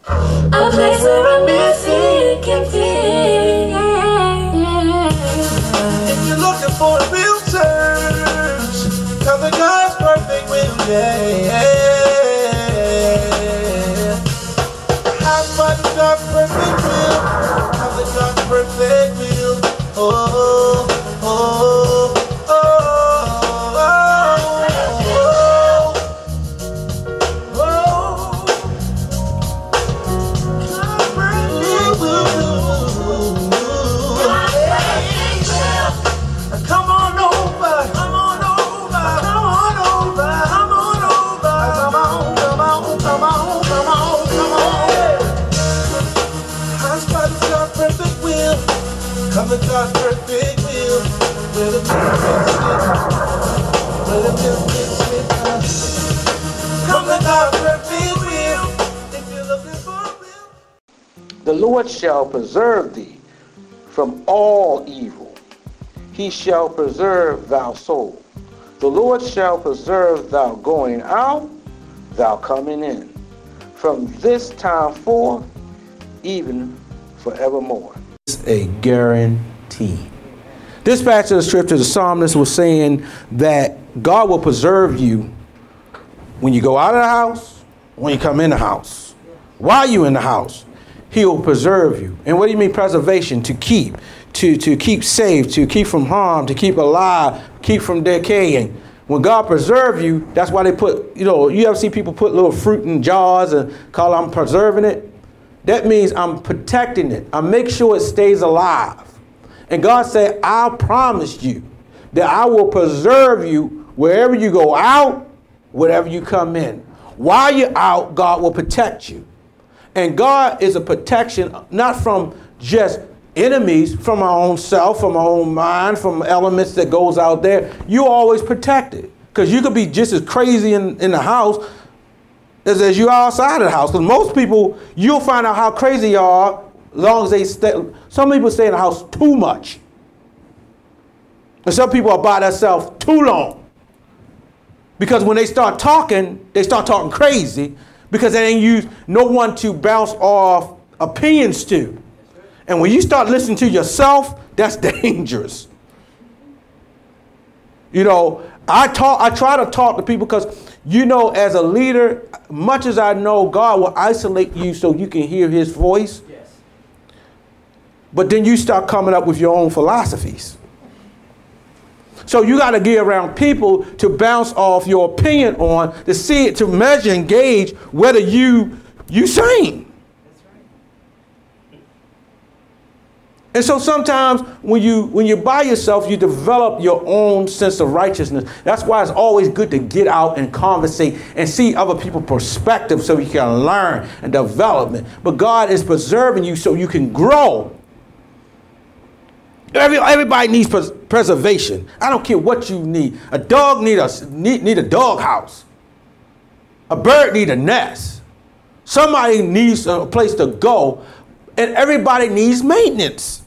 A place where I'm missing, empty. If you're looking for a real church, come to God's perfect will, yeah. How much God's perfect will, come to God's perfect will. Oh, oh, oh, oh, oh, oh. Come on over, come on over, come on over, come on over, come on, come on, come on, come on, come on. God's perfect will, come to God's perfect will, where the come to God's perfect will, if you're looking for a will. The Lord shall preserve thee from all evil. He shall preserve thy soul. The Lord shall preserve thou going out, thou coming in, from this time forth, even forevermore. It's a guarantee. This passage of scripture, the psalmist was saying that God will preserve you when you go out of the house, when you come in the house. While you in the house, he will preserve you. And what do you mean preservation? To keep, to keep safe, to keep from harm, to keep alive, keep from decaying. When God preserve you, that's why they put, you ever see people put little fruit in jars and call I'm preserving it? That means I'm protecting it. I make sure it stays alive. And God said, I promise you that I will preserve you wherever you go out, wherever you come in. While you're out, God will protect you. And God is a protection, not from just enemies, from our own self, from our own mind, from elements that goes out there. You're always protected. Because you could be just as crazy in the house as you are outside of the house. Because most people, you'll find out how crazy you are as long as they stay. Some people stay in the house too much. And some people are by themselves too long. Because when they start talking crazy because they ain't use no one to bounce off opinions to. And when you start listening to yourself, that's dangerous. I try to talk to people because, as a leader, much as I know, God will isolate you so you can hear his voice. Yes. But then you start coming up with your own philosophies. So you got to get around people to bounce off your opinion on, to see it, to measure and gauge whether you sane. That's right. And so sometimes when you're by yourself, you develop your own sense of righteousness. That's why it's always good to get out and conversate and see other people's perspective so you can learn and development. But God is preserving you so you can grow. Everybody needs preservation. I don't care what you need. A dog need a dog house. A bird need a nest. Somebody needs a place to go, and everybody needs maintenance.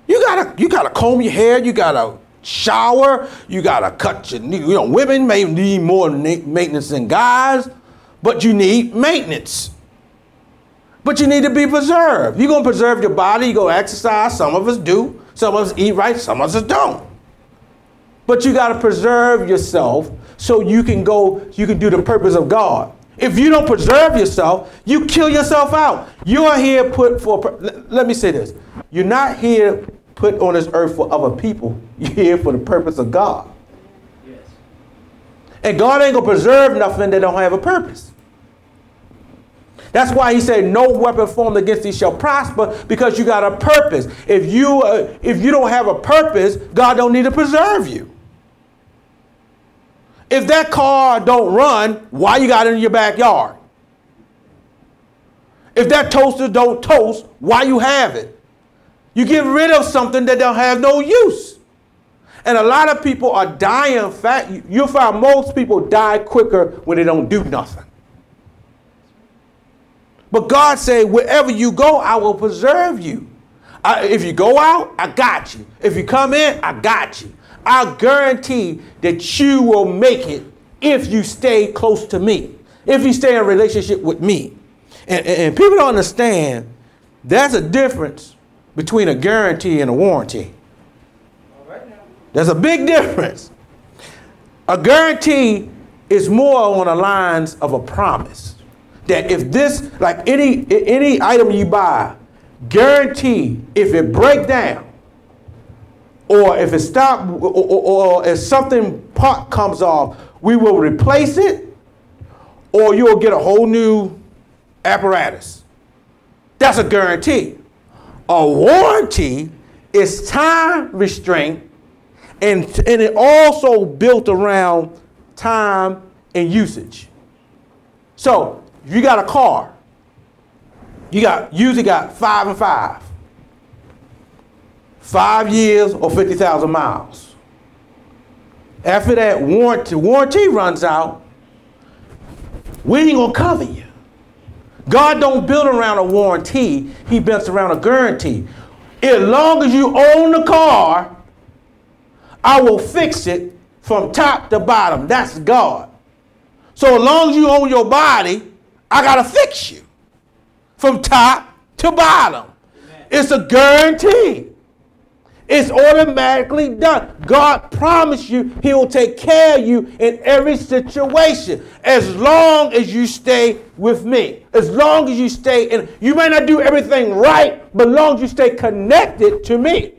You gotta comb your hair. You gotta shower. You gotta cut your. Women may need more maintenance than guys, but you need maintenance. But you need to be preserved. You're going to preserve your body. You're going to exercise. Some of us do. Some of us eat right. Some of us don't. But you got to preserve yourself so you can do the purpose of God. If you don't preserve yourself, you kill yourself out. You are here let me say this. You're not here put on this earth for other people. You're here for the purpose of God. Yes. And God ain't going to preserve nothing that don't have a purpose. That's why he said, no weapon formed against thee shall prosper, because you got a purpose. If you don't have a purpose, God don't need to preserve you. If that car don't run, why you got it in your backyard? If that toaster don't toast, why you have it? You get rid of something that don't have no use. And a lot of people are dying. You'll find most people die quicker when they don't do nothing. But God said, wherever you go, I will preserve you. If you go out, I got you. If you come in, I got you. I guarantee that you will make it if you stay close to me, if you stay in a relationship with me. And people don't understand there's a difference between a guarantee and a warranty. There's a big difference. A guarantee is more on the lines of a promise. That if this, like any item you buy, guarantee if it break down, or if it stop, or if something part comes off, we will replace it, or you'll get a whole new apparatus. That's a guarantee. A warranty is time restraint, and it also built around time and usage. So if you got a car, you usually got 5 and 5. 5 years or 50,000 miles. After that warranty runs out, we ain't gonna cover you. God don't build around a warranty, he builds around a guarantee. As long as you own the car, I will fix it from top to bottom. That's God. So as long as you own your body, I gotta fix you from top to bottom. Amen. It's a guarantee. It's automatically done. God promised you he will take care of you in every situation as long as you stay with me. As long as you stay in, you may not do everything right, but as long as you stay connected to me.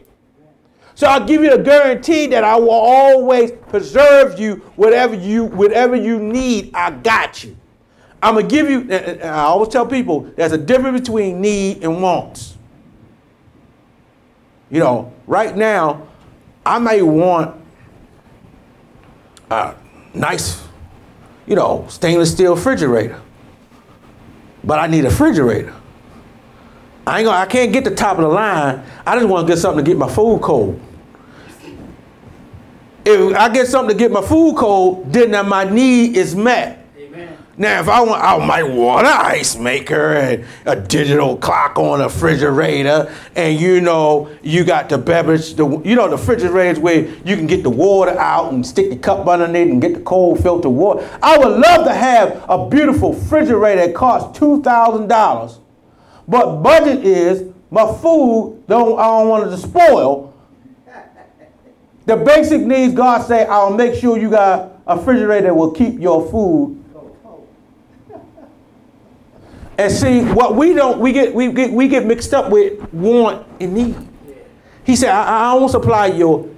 So I'll give you a guarantee that I will always preserve you, whatever you need, I got you. I'm going to give you, and I always tell people, there's a difference between need and wants. You know, right now, I may want a nice, stainless steel refrigerator, but I need a refrigerator. I can't get the top of the line. I just want to get something to get my food cold. If I get something to get my food cold, then my need is met. Amen. Now, if I might want an ice maker and a digital clock on a refrigerator, and you got the beverage, the refrigerators where you can get the water out and stick the cup underneath and get the cold filtered water. I would love to have a beautiful refrigerator that costs $2,000, but budget is my food. I don't want it to spoil. The basic needs, God say, I'll make sure you got a refrigerator that will keep your food. And see, what we get mixed up with want and need. He said, I don't supply your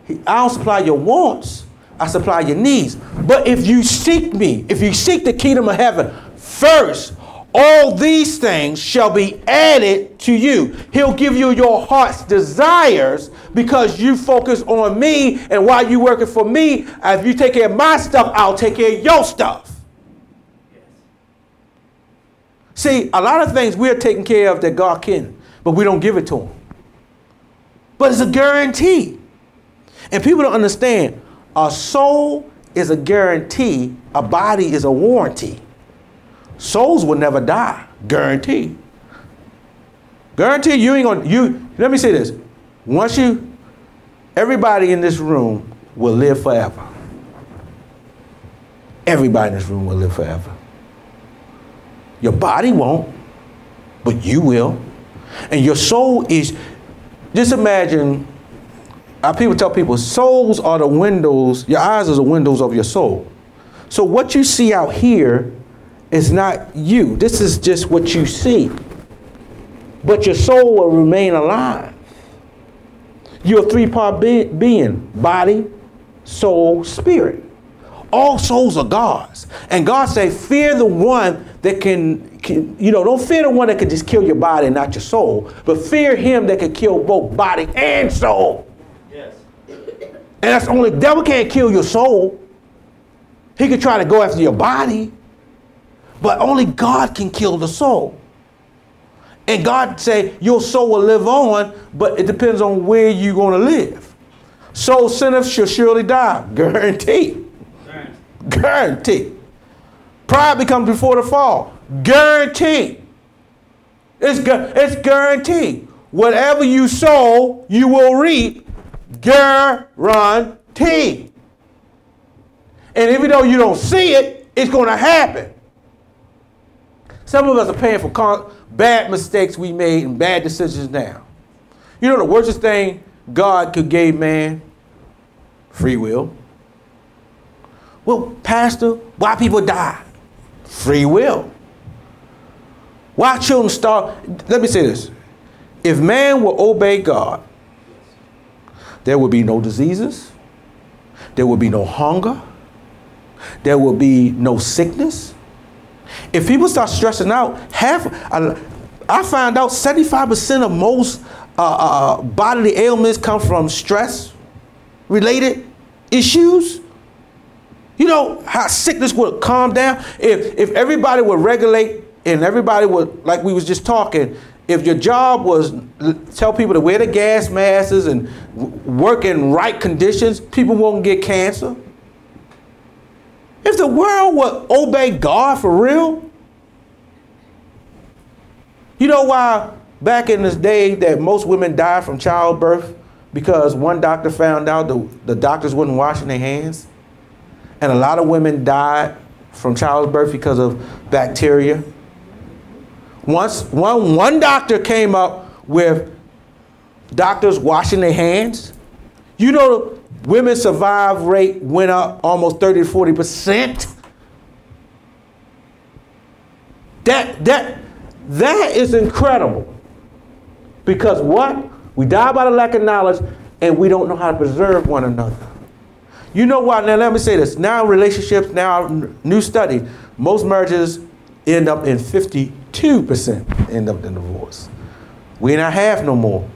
wants, I supply your needs. But if you seek me, if you seek the kingdom of heaven first, all these things shall be added to you. He'll give you your heart's desires because you focus on me, and while you working for me, if you take care of my stuff, I'll take care of your stuff. Yes. See, a lot of things we're taking care of that God can, but we don't give it to him. But it's a guarantee. And people don't understand, a soul is a guarantee, a body is a warranty. Souls will never die. Guarantee. Guarantee you ain't gonna, let me say this. Everybody in this room will live forever. Everybody in this room will live forever. Your body won't, but you will. And your soul is, just imagine, people tell people, souls are the windows, your eyes are the windows of your soul. So what you see out here is not you. This is just what you see. But your soul will remain alive. You're a three-part being, body, soul, spirit. All souls are God's. And God say, fear the one that can don't fear the one that can just kill your body and not your soul, but fear him that can kill both body and soul. Yes. And that's only, the devil can't kill your soul. He could try to go after your body, but only God can kill the soul. And God say your soul will live on, but it depends on where you're going to live. Soul sinners shall surely die. Guarantee. Guarantee. Pride becomes before the fall. Guarantee. It's guaranteed. Whatever you sow, you will reap. Guarantee. And even though you don't see it, it's going to happen. Some of us are paying for bad mistakes we made and bad decisions now. You know the worst thing God could give man? Free will. Well, Pastor, why people die? Free will. Why children starve? Let me say this. If man will obey God, there will be no diseases. There will be no hunger. There will be no sickness. If people start stressing out, I found out 75% of most bodily ailments come from stress-related issues. You know how sickness would calm down? If everybody would regulate and everybody would, like we was just talking, if your job was tell people to wear the gas masks and work in right conditions, people won't get cancer. If the world would obey God for real, you know why back in this day that most women died from childbirth? Because one doctor found out the doctors wasn't washing their hands. And a lot of women died from childbirth because of bacteria. Once one doctor came up with doctors washing their hands, you know, women's survival rate went up almost 30 to 40%. That is incredible. Because what? We die by the lack of knowledge and we don't know how to preserve one another. You know what? Now let me say this. Now relationships, now new study, most marriages end up in 52% end up in divorce. We're not half no more.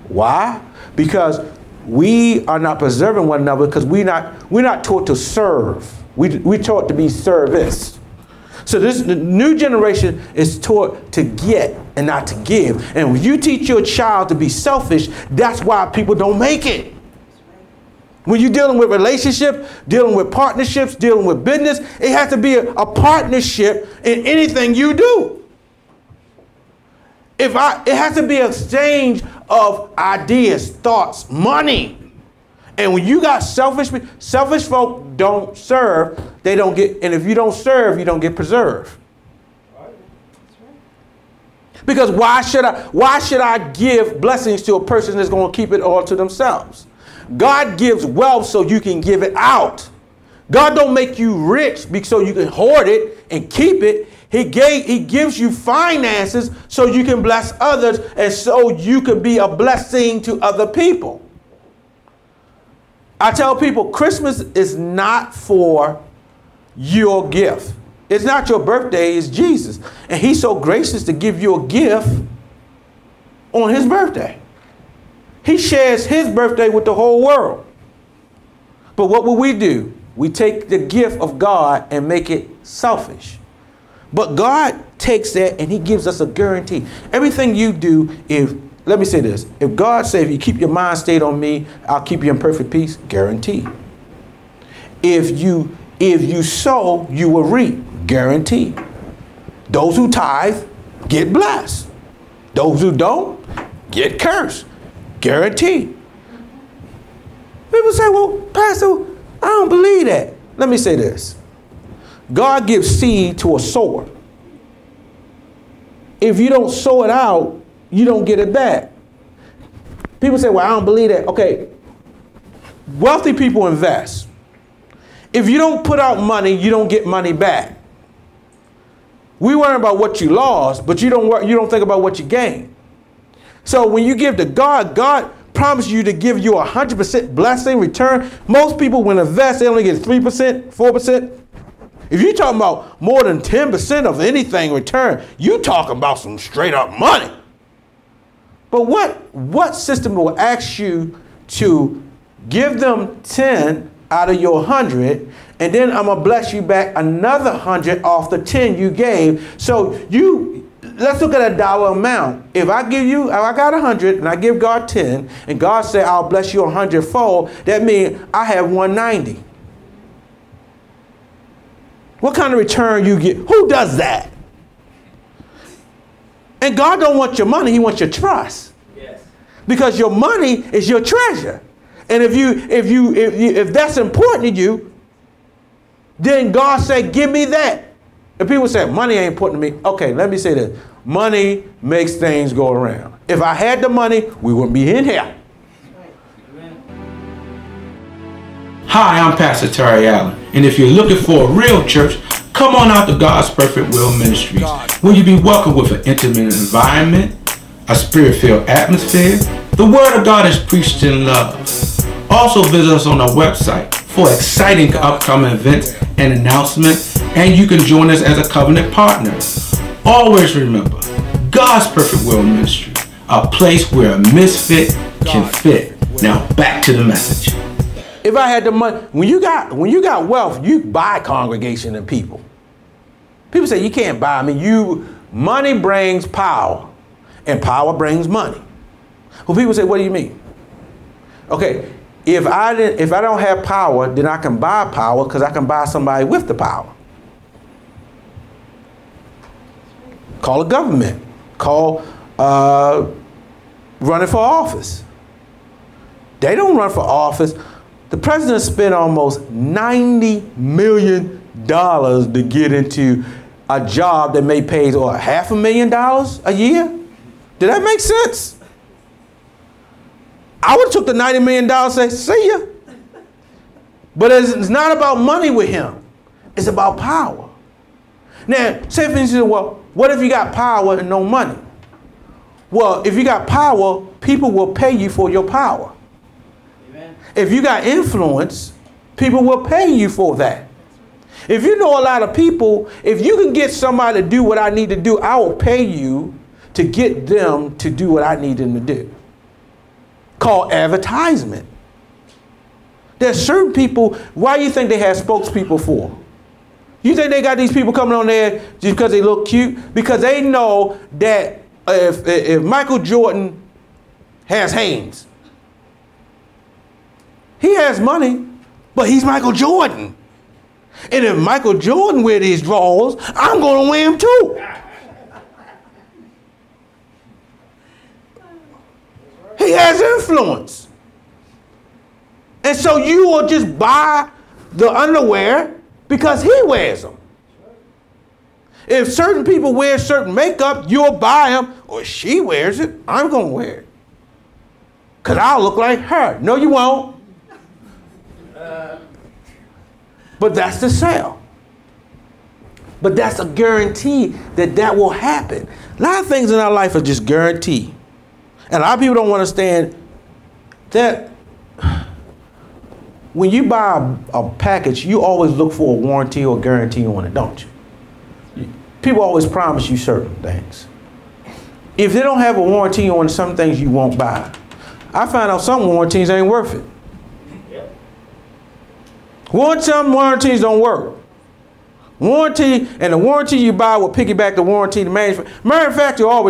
Why? Because we are not preserving one another because we're not taught to serve. We taught to be service. So the new generation is taught to get and not to give. And when you teach your child to be selfish, that's why people don't make it. When you're dealing with relationships, dealing with partnerships, dealing with business, it has to be a partnership in anything you do. It has to be an exchange of ideas, thoughts, money. And when you got selfish folk don't serve, they don't get, and if you don't serve, you don't get preserved. Because why should I give blessings to a person that's going to keep it all to themselves? God gives wealth so you can give it out. God don't make you rich so you can hoard it and keep it. He gives you finances so you can bless others and so you can be a blessing to other people. I tell people Christmas is not for your gift. It's not your birthday, it's Jesus. And he's so gracious to give you a gift on his birthday. He shares his birthday with the whole world. But what will we do? We take the gift of God and make it selfish. But God takes that and he gives us a guarantee. Everything you do, let me say this. If God says, if you keep your mind stayed on me, I'll keep you in perfect peace, guarantee. If you sow, you will reap, guarantee. Those who tithe get blessed. Those who don't get cursed. Guaranteed. People say, well, Pastor, I don't believe that. Let me say this. God gives seed to a sower. If you don't sow it out, you don't get it back. People say, well, I don't believe that. Okay. Wealthy people invest. If you don't put out money, you don't get money back. We worry about what you lost, but you don't think about what you gained. So when you give to God, God promises you to give you 100% blessing return. Most people, when invest, they only get 3%, 4%. If you're talking about more than 10% of anything return, you're talking about some straight up money. But what system will ask you to give them 10 out of your 100, and then I'm gonna bless you back another 100 off the 10 you gave? So let's look at a dollar amount. If I got 100 and I give God 10, and God said I'll bless you 100-fold, that means I have 190. What kind of return you get? Who does that? And God don't want your money, he wants your trust. Yes. Because your money is your treasure. And if that's important to you, then God said, give me that. If people say money ain't important to me, okay, let me say this. Money makes things go around. If I had the money, we wouldn't be in here. Hi, I'm Pastor Terry Allen, and if you're looking for a real church, come on out to God's Perfect Will Ministries, where you'll be welcomed with an intimate environment, a spirit-filled atmosphere. The Word of God is preached in love. Also visit us on our website for exciting upcoming events and announcements, and you can join us as a covenant partner. Always remember, God's Perfect Will Ministry, a place where a misfit can fit. Now back to the message. If I had the money, when you got wealth, you buy congregation and people. People say you can't buy. I mean, money brings power, and power brings money. Well, people say, what do you mean? Okay, if I don't have power, then I can buy power because I can buy somebody with the power. Call a government. Call running for office. They don't run for office. The president spent almost $90 million to get into a job that may pay $500,000 a year. Did that make sense? I would have took the $90 million and say, see ya. But it's not about money with him. It's about power. Now, say for instance, well, what if you got power and no money? Well, if you got power, people will pay you for your power. If you got influence, people will pay you for that. If you know a lot of people, if you can get somebody to do what I need to do, I will pay you to get them to do what I need them to do. Called advertisement. There's certain people, why do you think they have spokespeople for? You think they got these people coming on there just because they look cute? Because they know that if Michael Jordan has Hanes, he has money, but he's Michael Jordan. And if Michael Jordan wear these drawers, I'm going to wear them too. He has influence. And so you will just buy the underwear because he wears them. If certain people wear certain makeup, you'll buy them, or she wears it, I'm going to wear it. Because I'll look like her. No, you won't. But that's the sale. But that's a guarantee that that will happen. A lot of things in our life are just guaranteed. And a lot of people don't understand that when you buy a package, you always look for a warranty or guarantee on it, don't you? People always promise you certain things. If they don't have a warranty on some things, you won't buy. I find out some warranties ain't worth it. Some warranties don't work. Warranty, and the warranty you buy will piggyback the warranty the manufacturer. Manufacturer always